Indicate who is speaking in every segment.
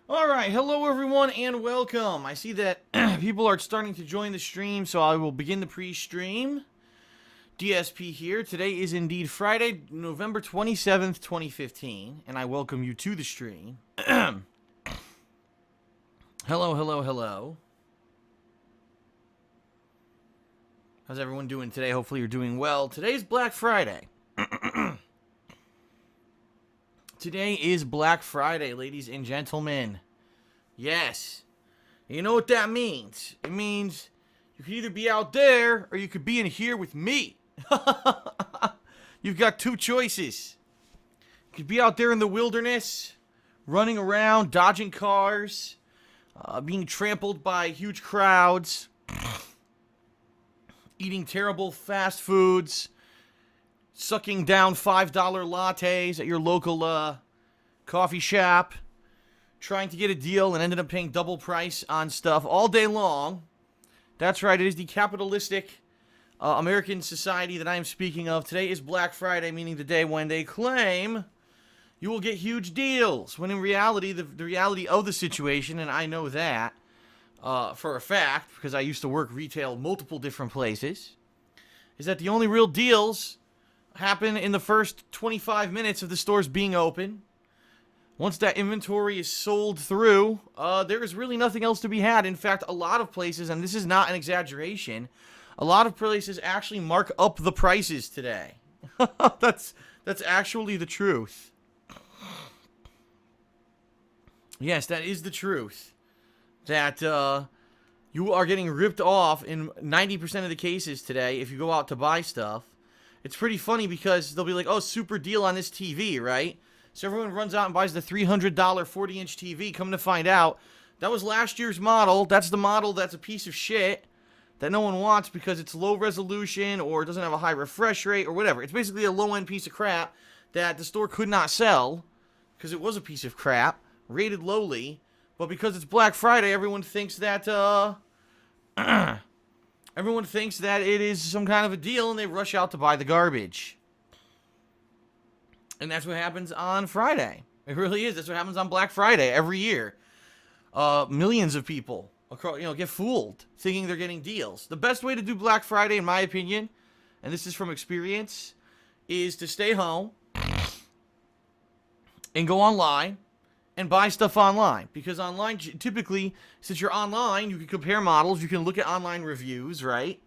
Speaker 1: Alright, hello everyone and welcome. I see that people are starting to join the stream, so I will begin the pre-stream. DSP here. Today is indeed Friday, November 27th, 2015, and I welcome you to the stream. Hello, hello, hello. How's everyone doing today? Hopefully you're doing well. Today's Black Friday. Today is Black Friday, ladies and gentlemen. Yes. You know what that means? It means you could either be out there or you could be in here with me. You've got two choices. You could be out there in the wilderness, running around, dodging cars, being trampled by huge crowds, eating terrible fast foods, sucking down $5 lattes at your local coffee shop, trying to get a deal and ended up paying double price on stuff all day long. That's right, it is the capitalistic American society that I am speaking of. Today is Black Friday, meaning the day when they claim you will get huge deals, when in reality, the reality of the situation, and I know that for a fact, because I used to work retail multiple different places, is that the only real deals happen in the first 25 minutes of the stores being open. Once that inventory is sold through, there is really nothing else to be had. In fact, a lot of places, and this is not an exaggeration, a lot of places actually mark up the prices today. That's actually the truth. Yes, that is the truth. That you are getting ripped off in 90% of the cases today if you go out to buy stuff. It's pretty funny because they'll be like, oh, super deal on this TV, right? So everyone runs out and buys the $300 40-inch TV, come to find out, that was last year's model. That's the model that's a piece of shit that no one wants because it's low resolution or doesn't have a high refresh rate or whatever. It's basically a low-end piece of crap that the store could not sell because it was a piece of crap, rated lowly, but because it's Black Friday, everyone thinks that, everyone thinks that it is some kind of a deal, and they rush out to buy the garbage. And that's what happens on Friday. It really is. That's what happens on Black Friday every year. Millions of people across, get fooled thinking they're getting deals. The best way to do Black Friday, in my opinion, and this is from experience, is to stay home and go online and buy stuff online, because online, typically, since you're online, you can compare models, you can look at online reviews, right?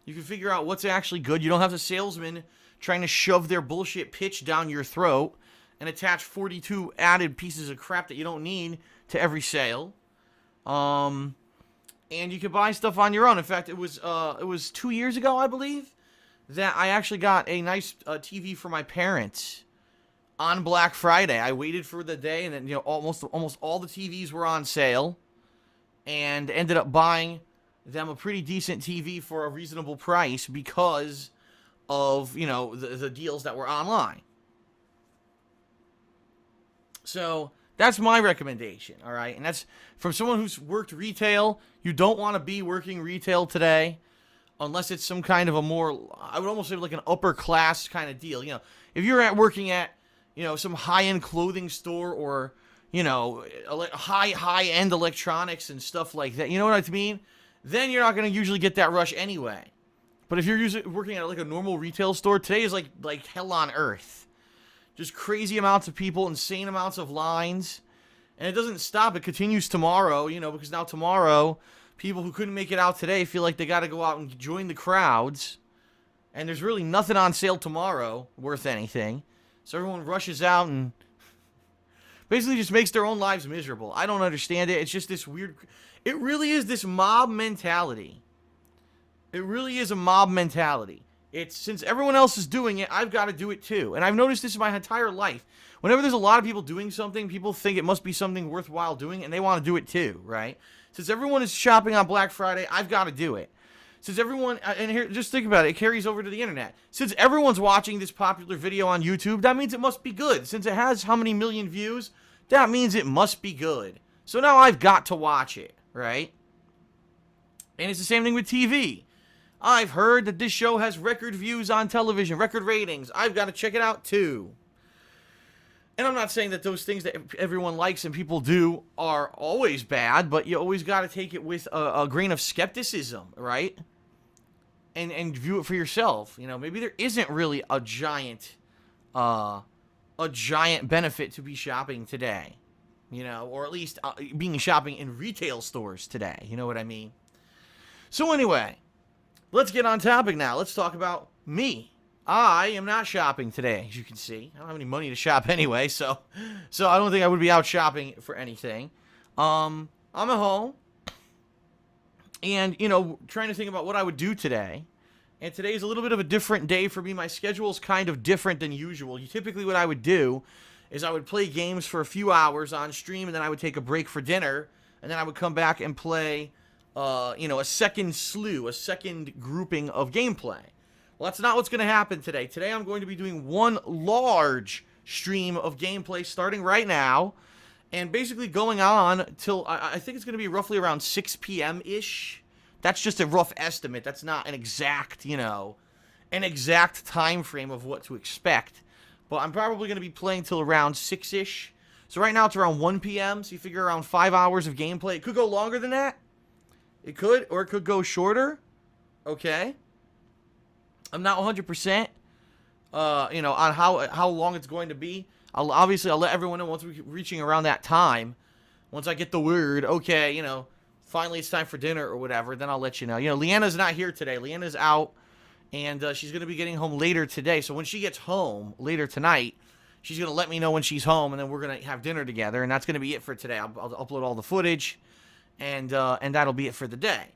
Speaker 1: You can figure out what's actually good. You don't have the salesman trying to shove their bullshit pitch down your throat and attach 42 added pieces of crap that you don't need to every sale. And you can buy stuff on your own. In fact, it was 2 years ago, I believe, that I actually got a nice TV for my parents on Black Friday. I waited for the day, and then almost all the TVs were on sale, and ended up buying them a pretty decent TV for a reasonable price because of the deals that were online. So that's my recommendation, all right? And that's from someone who's worked retail. You don't want to be working retail today unless it's some kind of a more, I would almost say like an upper class kind of deal. If you're working at some high-end clothing store or, high-end electronics and stuff like that. You know what I mean? Then you're not going to usually get that rush anyway. But if you're working at like a normal retail store, today is like hell on earth. Just crazy amounts of people, insane amounts of lines. And it doesn't stop. It continues tomorrow, because now tomorrow, people who couldn't make it out today feel like they got to go out and join the crowds. And there's really nothing on sale tomorrow worth anything. So everyone rushes out and basically just makes their own lives miserable. I don't understand it. It's just this weird... It really is this mob mentality. It really is a mob mentality. It's, since everyone else is doing it, I've got to do it too. And I've noticed this my entire life. Whenever there's a lot of people doing something, people think it must be something worthwhile doing, and they want to do it too, right? Since everyone is shopping on Black Friday, I've got to do it. Since everyone, and here, just think about it, it carries over to the internet. Since everyone's watching this popular video on YouTube, that means it must be good. Since it has how many million views, that means it must be good. So now I've got to watch it, right? And it's the same thing with TV. I've heard that this show has record views on television, record ratings. I've got to check it out too. And I'm not saying that those things that everyone likes and people do are always bad, but you always got to take it with a grain of skepticism, right? And view it for yourself. You know, maybe there isn't really a giant benefit to be shopping today. You know, or at least being shopping in retail stores today. You know what I mean? So anyway, let's get on topic now. Let's talk about me. I am not shopping today, as you can see. I don't have any money to shop anyway, so I don't think I would be out shopping for anything. I'm at home, and, you know, trying to think about what I would do today. And today is a little bit of a different day for me. My schedule is kind of different than usual. Typically what I would do is I would play games for a few hours on stream, and then I would take a break for dinner, and then I would come back and play, you know, a second grouping of gameplay. Well, that's not what's going to happen today. Today I'm going to be doing one large stream of gameplay starting right now and basically going on till I think it's going to be roughly around 6 p.m.-ish. That's just a rough estimate. That's not an exact, you know, an exact time frame of what to expect. But I'm probably going to be playing till around 6-ish. So right now it's around 1 p.m., so you figure around 5 hours of gameplay. It could go longer than that. It could, or it could go shorter. Okay. I'm not 100%, you know, on how long it's going to be. I'll let everyone know once we're reaching around that time. Once I get the word, okay, you know, finally it's time for dinner or whatever, then I'll let you know. You know, Leanna's not here today. Leanna's out, and she's going to be getting home later today. So when she gets home later tonight, she's going to let me know when she's home, and then we're going to have dinner together, and that's going to be it for today. I'll upload all the footage, and that'll be it for the day.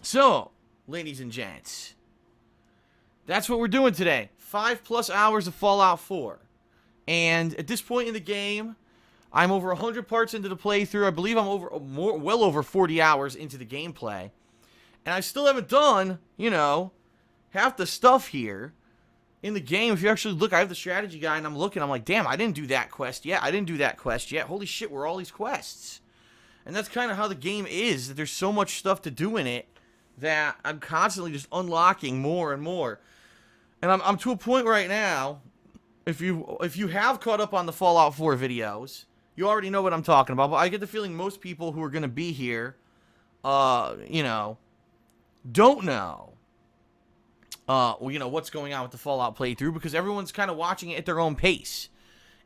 Speaker 1: So, ladies and gents, that's what we're doing today. 5+ hours of Fallout 4. And at this point in the game, I'm over 100 parts into the playthrough. I believe I'm well over 40 hours into the gameplay. And I still haven't done, you know, half the stuff here in the game. If you actually look, I have the strategy guide, and I'm looking. I'm like, damn, I didn't do that quest yet. I didn't do that quest yet. Holy shit, where are all these quests? And that's kind of how the game is, that there's so much stuff to do in it that I'm constantly just unlocking more and more. And I'm to a point right now, if you have caught up on the Fallout 4 videos, you already know what I'm talking about. But I get the feeling most people who are going to be here, you know, don't know, you know, what's going on with the Fallout playthrough, because everyone's kind of watching it at their own pace.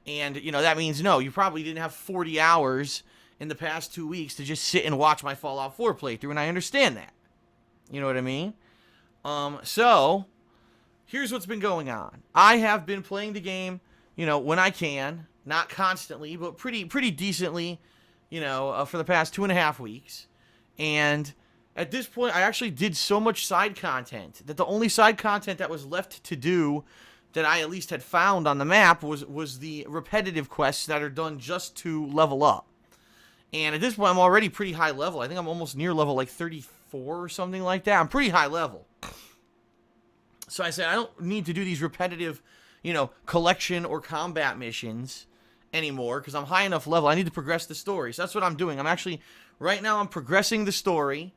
Speaker 1: And, you know, that means, no, you probably didn't have 40 hours in the past 2 weeks to just sit and watch my Fallout 4 playthrough, and I understand that. You know what I mean? So, here's what's been going on. I have been playing the game, you know, when I can. Not constantly, but pretty decently, you know, for the past 2.5 weeks. And at this point, I actually did so much side content that the only side content that was left to do that I at least had found on the map was the repetitive quests that are done just to level up. And at this point, I'm already pretty high level. I think I'm almost near level like 34 or something like that. I'm pretty high level. So I said, I don't need to do these repetitive, you know, collection or combat missions anymore, because I'm high enough level. I need to progress the story. So that's what I'm doing. Right now I'm progressing the story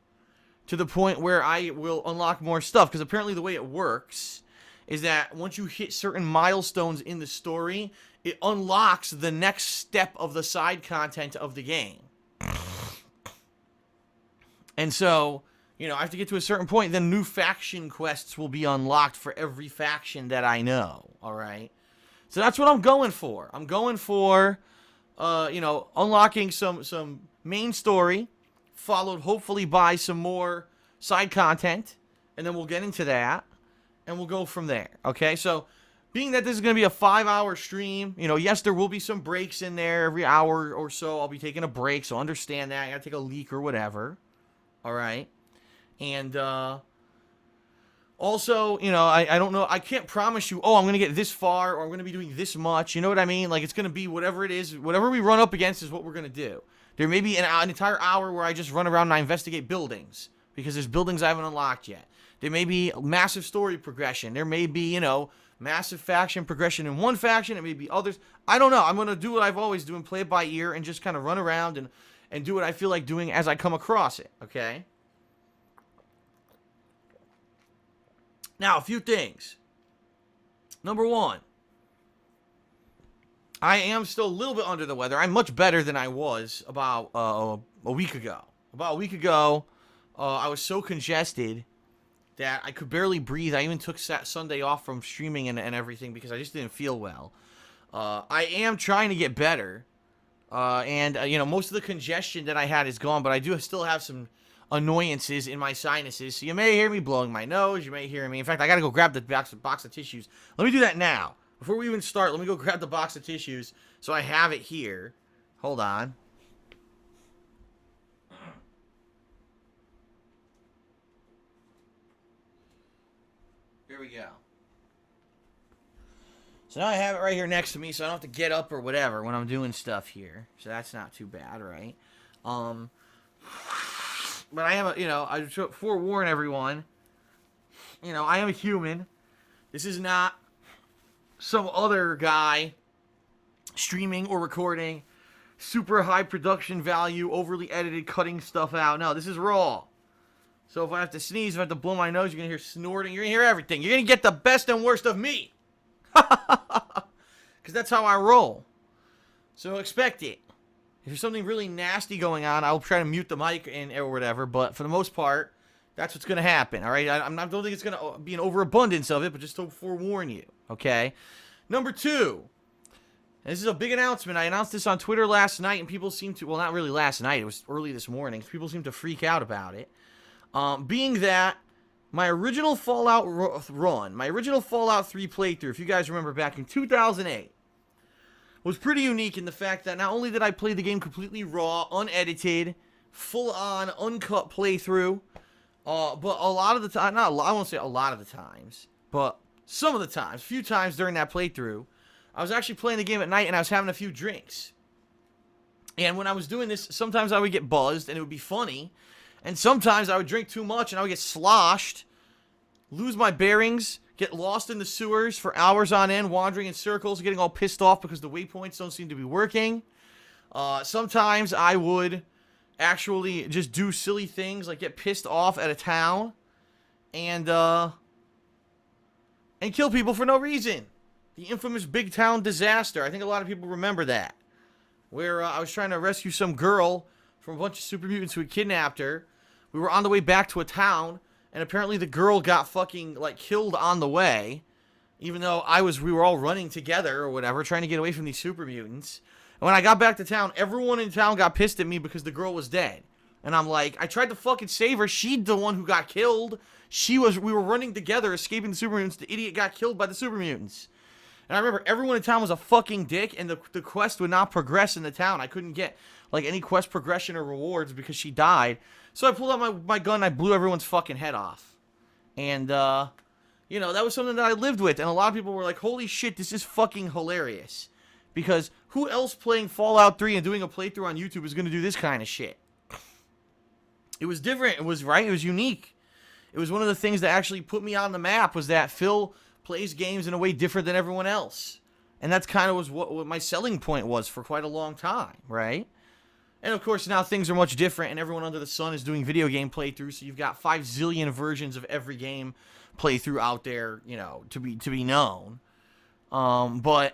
Speaker 1: to the point where I will unlock more stuff, because apparently the way it works is that once you hit certain milestones in the story, it unlocks the next step of the side content of the game. And so, you know, I have to get to a certain point, then new faction quests will be unlocked for every faction that I know, alright? So that's what I'm going for. I'm going for, you know, unlocking some main story, followed hopefully by some more side content, and then we'll get into that, and we'll go from there, okay? So, being that this is going to be a 5-hour stream, you know, yes, there will be some breaks in there. Every hour or so, I'll be taking a break, so understand that. I got to take a leak or whatever, alright? And, also, you know, I don't know, I can't promise you, oh, I'm going to get this far, or I'm going to be doing this much, you know what I mean? Like, it's going to be whatever it is, whatever we run up against is what we're going to do. There may be an entire hour where I just run around and I investigate buildings, because there's buildings I haven't unlocked yet. There may be massive story progression. There may be, you know, massive faction progression in one faction. It may be others. I don't know. I'm going to do what I've always done, play it by ear, and just kind of run around and do what I feel like doing as I come across it, okay? Now, a few things. Number one, I am still a little bit under the weather. I'm much better than I was about a week ago. About a week ago, I was so congested that I could barely breathe. I even took Sunday off from streaming and everything because I just didn't feel well. I am trying to get better. And most of the congestion that I had is gone, but I do still have some annoyances in my sinuses. So you may hear me blowing my nose. You may hear me. In fact, I got to go grab the box of tissues. Let me do that now. Before we even start, let me go grab the box of tissues so I have it here. Hold on. Here we go. So now I have it right here next to me, so I don't have to get up or whatever when I'm doing stuff here. So that's not too bad, right? But I am, I should forewarn everyone. I am a human. This is not some other guy streaming or recording super high production value, overly edited, cutting stuff out. No, this is raw. So if I have to sneeze, if I have to blow my nose, you're going to hear snorting. You're going to hear everything. You're going to get the best and worst of me. Because that's how I roll. So expect it. If there's something really nasty going on, I'll try to mute the mic or whatever. But for the most part, that's what's going to happen. All right? I don't think it's going to be an overabundance of it, but just to forewarn you. Okay? Number 2. This is a big announcement. I announced this on Twitter last night, and people seem to... Well, not really last night. It was early this morning. People seem to freak out about it. Being that my original Fallout run, my original Fallout 3 playthrough, if you guys remember back in 2008, was pretty unique in the fact that not only did I play the game completely raw, unedited, full-on, uncut playthrough, but a lot of the time, I won't say a lot of the times, but some of the times, a few times during that playthrough, I was actually playing the game at night and I was having a few drinks. And when I was doing this, sometimes I would get buzzed and it would be funny. And sometimes I would drink too much and I would get sloshed, lose my bearings, get lost in the sewers for hours on end, wandering in circles, getting all pissed off because the waypoints don't seem to be working. Sometimes I would actually just do silly things like get pissed off at a town and kill people for no reason. The infamous big town disaster. I think a lot of people remember that. Where I was trying to rescue some girl from a bunch of super mutants who had kidnapped her. We were on the way back to a town, and apparently the girl got fucking, killed on the way. Even though we were all running together or whatever, trying to get away from these super mutants. And when I got back to town, everyone in town got pissed at me because the girl was dead. And I'm like, I tried to fucking save her. She's the one who got killed. We were running together, escaping the super mutants. The idiot got killed by the super mutants. And I remember everyone in town was a fucking dick, and the quest would not progress in the town. I couldn't get, any quest progression or rewards because she died. So I pulled out my gun and I blew everyone's fucking head off. And, that was something that I lived with. And a lot of people were like, holy shit, this is fucking hilarious. Because who else playing Fallout 3 and doing a playthrough on YouTube is going to do this kind of shit? It was different. It was unique. It was one of the things that actually put me on the map was that Phil plays games in a way different than everyone else. And that's kind of was what my selling point was for quite a long time, right? And of course now things are much different and everyone under the sun is doing video game playthroughs, so you've got 5 zillion versions of every game playthrough out there, to be known. But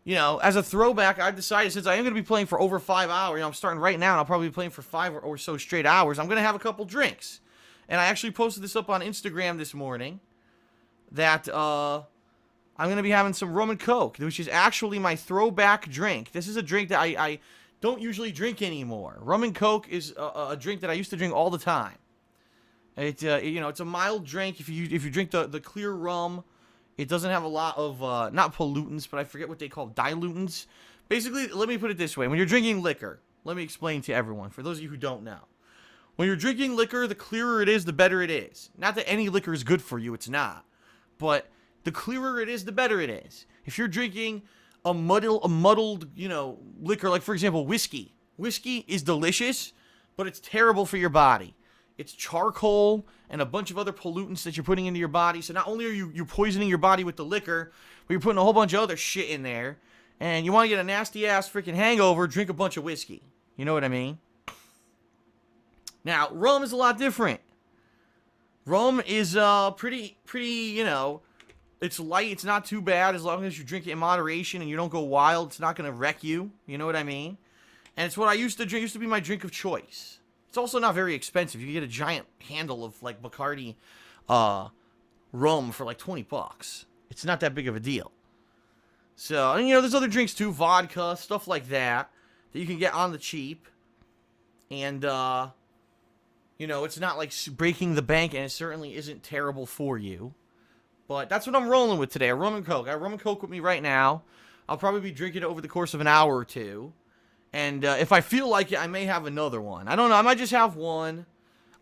Speaker 1: as a throwback, I've decided since I am going to be playing for over 5 hours, I'm starting right now and I'll probably be playing for 5 or so straight hours, I'm going to have a couple drinks. And I actually posted this up on Instagram this morning. That I'm going to be having some rum and coke, which is actually my throwback drink. This is a drink that I don't usually drink anymore. Rum and coke is a drink that I used to drink all the time. It's a mild drink. If you drink the clear rum, it doesn't have a lot of not pollutants, but I forget what they call dilutants. Basically, let me put it this way: when you're drinking liquor, let me explain to everyone. For those of you who don't know, when you're drinking liquor, the clearer it is, the better it is. Not that any liquor is good for you; it's not. But the clearer it is, the better it is. If you're drinking a muddled, liquor, like for example, whiskey. Whiskey is delicious, but it's terrible for your body. It's charcoal and a bunch of other pollutants that you're putting into your body. So not only are you're poisoning your body with the liquor, but you're putting a whole bunch of other shit in there. And you want to get a nasty ass freaking hangover, drink a bunch of whiskey. You know what I mean? Now, rum is a lot different. Rum is pretty, It's light. It's not too bad as long as you drink it in moderation and you don't go wild. It's not going to wreck you. You know what I mean? And it's what I used to drink. It used to be my drink of choice. It's also not very expensive. You get a giant handle of like Bacardi rum for like $20. It's not that big of a deal. So, and there's other drinks too, vodka, stuff like that you can get on the cheap. And, it's not like breaking the bank, and it certainly isn't terrible for you. But that's what I'm rolling with today, a rum and coke. I have rum and coke with me right now. I'll probably be drinking it over the course of an hour or two. And if I feel like it, I may have another one. I don't know. I might just have one.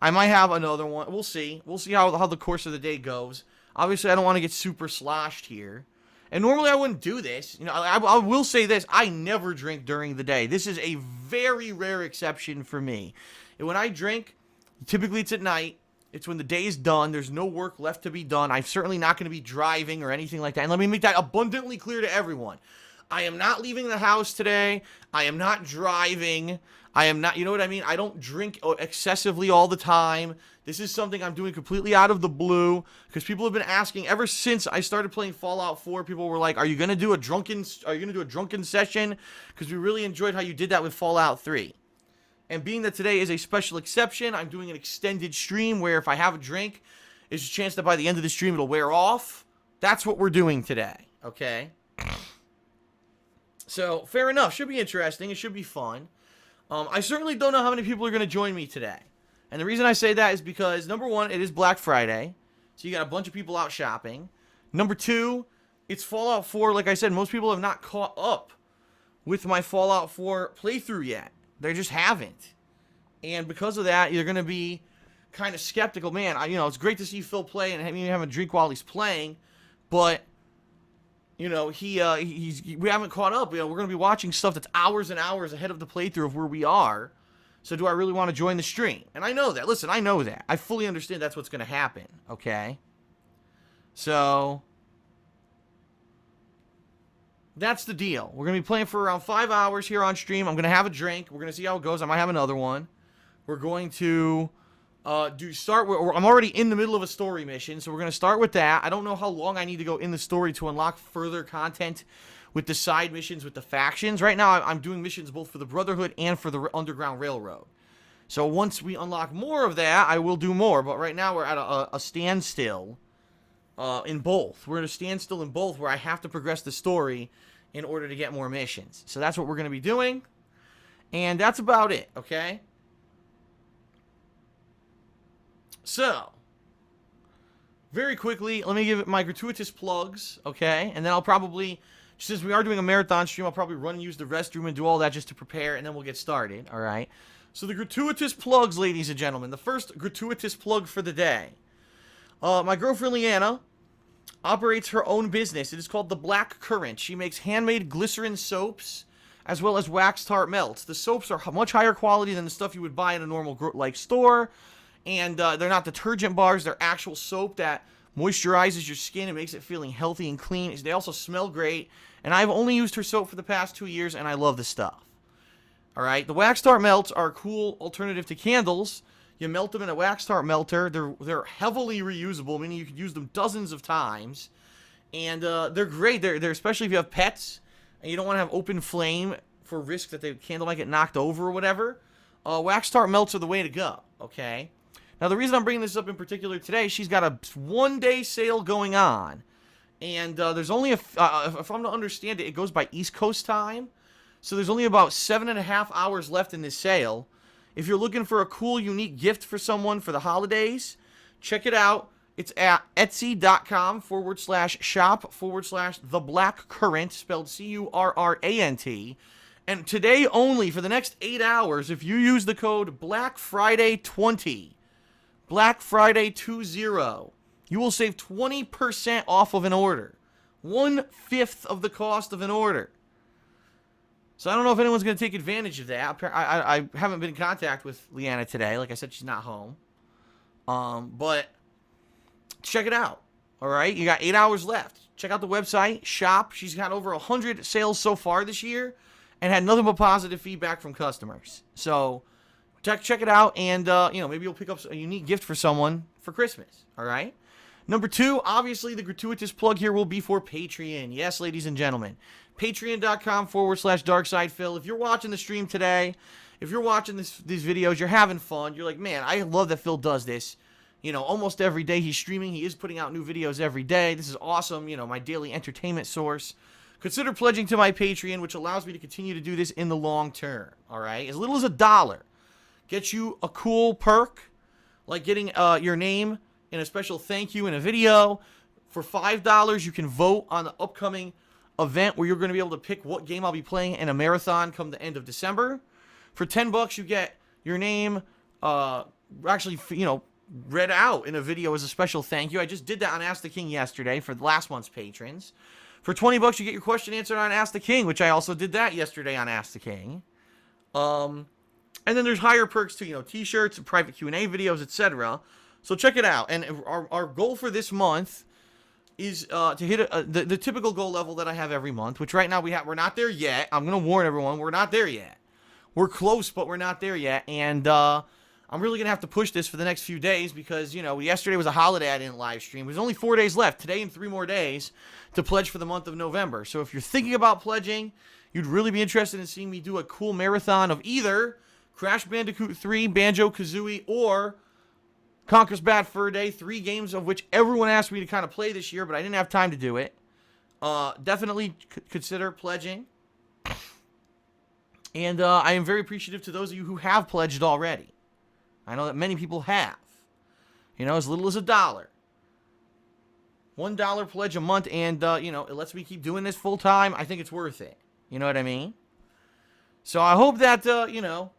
Speaker 1: I might have another one. We'll see. We'll see how the course of the day goes. Obviously, I don't want to get super sloshed here. And normally I wouldn't do this. I will say this. I never drink during the day. This is a very rare exception for me. And when I drink, typically it's at night. It's when the day is done. There's no work left to be done. I'm certainly not going to be driving or anything like that. And let me make that abundantly clear to everyone. I am not leaving the house today. I am not driving. I am not, you know what I mean? I don't drink excessively all the time. This is something I'm doing completely out of the blue because people have been asking ever since I started playing Fallout 4. People were like, "Are you going to do a drunken session?" Because we really enjoyed how you did that with Fallout 3. And being that today is a special exception, I'm doing an extended stream where if I have a drink, there's a chance that by the end of the stream it'll wear off. That's what we're doing today, okay? So, fair enough. Should be interesting. It should be fun. I certainly don't know how many people are going to join me today. And the reason I say that is because, number one, it is Black Friday. So you got a bunch of people out shopping. Number two, it's Fallout 4. Like I said, most people have not caught up with my Fallout 4 playthrough yet. They just haven't. And because of that, you're going to be kind of skeptical. Man, it's great to see Phil play and have a drink while he's playing. But, we haven't caught up. We're going to be watching stuff that's hours and hours ahead of the playthrough of where we are. So do I really want to join the stream? And I know that. Listen, I know that. I fully understand that's what's going to happen. Okay? So that's the deal. We're going to be playing for around 5 hours here on stream. I'm going to have a drink. We're going to see how it goes. I might have another one. We're going to I'm already in the middle of a story mission, so we're going to start with that. I don't know how long I need to go in the story to unlock further content with the side missions, with the factions. Right now, I'm doing missions both for the Brotherhood and for the Underground Railroad. So once we unlock more of that, I will do more. But right now, we're at a standstill in both. We're at a standstill in both where I have to progress the story in order to get more missions. So that's what we're going to be doing. And that's about it, okay? So, very quickly, let me give it my gratuitous plugs, okay? And then I'll probably, since we are doing a marathon stream, I'll probably run and use the restroom and do all that just to prepare, and then we'll get started, all right? So the gratuitous plugs, ladies and gentlemen. The first gratuitous plug for the day. My girlfriend, Leanna, operates her own business. It is called The Black Current. She makes handmade glycerin soaps as well as wax tart melts. The soaps are much higher quality than the stuff you would buy in a normal store. And they're not detergent bars. They're actual soap that moisturizes your skin and makes it feeling healthy and clean. They also smell great. And I've only used her soap for the past 2 years, and I love the stuff. All right? The wax tart melts are a cool alternative to candles. You melt them in a wax tart melter. They're heavily reusable, meaning you could use them dozens of times. And they're great. They're especially if you have pets and you don't want to have open flame for risk that the candle might get knocked over or whatever. Wax tart melts are the way to go, okay? Now, the reason I'm bringing this up in particular today, she's got a one-day sale going on. And there's only, if I'm to understand it, it goes by East Coast time. So there's only about 7.5 hours left in this sale. If you're looking for a cool, unique gift for someone for the holidays, check it out. It's at etsy.com/shop/theblackcurrent, spelled CURRANT. And today only, for the next 8 hours, if you use the code BlackFriday20, Black Friday 20, you will save 20% off of an order. 1/5 of the cost of an order. So I don't know if anyone's going to take advantage of that. I haven't been in contact with Leanna today. Like I said, she's not home. But check it out. All right? You got 8 hours left. Check out the website, shop. She's got over 100 sales so far this year and had nothing but positive feedback from customers. So check it out, and maybe you'll pick up a unique gift for someone for Christmas. All right. Number 2, obviously, the gratuitous plug here will be for Patreon. Yes, ladies and gentlemen. Patreon.com/DarksidePhil. If you're watching the stream today, if you're watching these videos, you're having fun, you're like, man, I love that Phil does this. You know, almost every day he's streaming. He is putting out new videos every day. This is awesome. You know, my daily entertainment source. Consider pledging to my Patreon, which allows me to continue to do this in the long term. All right? As little as $1 gets you a cool perk, like getting your name in a special thank you in a video. For $5, you can vote on the upcoming event where you're going to be able to pick what game I'll be playing in a marathon come the end of December. For $10, you get your name actually, you know, read out in a video as a special thank you. I just did that on Ask the King yesterday for last month's patrons. For $20, you get your question answered on Ask the King, which I also did that yesterday on Ask the King. And then there's higher perks too, you know, t-shirts, private Q&A videos, etc. So check it out. And our goal for this month is to hit the typical goal level that I have every month, which right now we're not there yet. I'm going to warn everyone, we're not there yet. We're close, but we're not there yet. And I'm really going to have to push this for the next few days because, you know, yesterday was a holiday I didn't live stream. There's only 4 days left, today and 3 more days, to pledge for the month of November. So if you're thinking about pledging, you'd really be interested in seeing me do a cool marathon of either Crash Bandicoot 3, Banjo-Kazooie, or Conker's Bad Fur Day, 3 games of which everyone asked me to kind of play this year, but I didn't have time to do it. Definitely consider pledging. And I am very appreciative to those of you who have pledged already. I know that many people have. You know, as little as $1. $1 pledge a month, and, you know, it lets me keep doing this full time. I think it's worth it. You know what I mean? So I hope that, you know,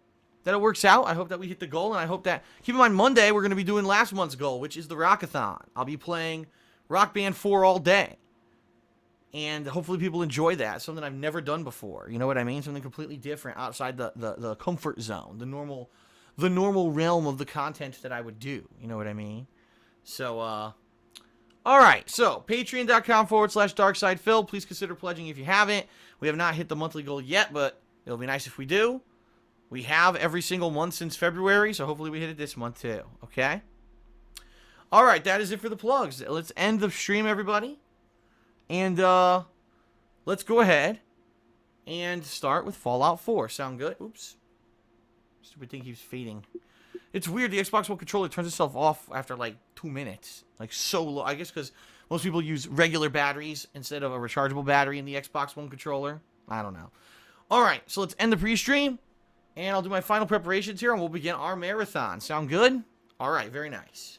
Speaker 1: that it works out. I hope that we hit the goal, and I hope that... Keep in mind, Monday, we're going to be doing last month's goal, which is the Rockathon. I'll be playing Rock Band 4 all day. And hopefully people enjoy that. Something I've never done before. You know what I mean? Something completely different outside the comfort zone. The normal realm of the content that I would do. You know what I mean? So, alright. So, patreon.com/DarksidePhil. Please consider pledging if you haven't. We have not hit the monthly goal yet, but it'll be nice if we do. We have every single month since February, so hopefully we hit it this month too. Okay? Alright, that is it for the plugs. Let's end the stream, everybody. And, let's go ahead and start with Fallout 4. Sound good? Oops. Stupid thing keeps fading. It's weird. The Xbox One controller turns itself off after like 2 minutes. Like so low. I guess because most people use regular batteries instead of a rechargeable battery in the Xbox One controller. I don't know. Alright, so let's end the pre-stream. And I'll do my final preparations here and we'll begin our marathon. Sound good? Alright, very nice.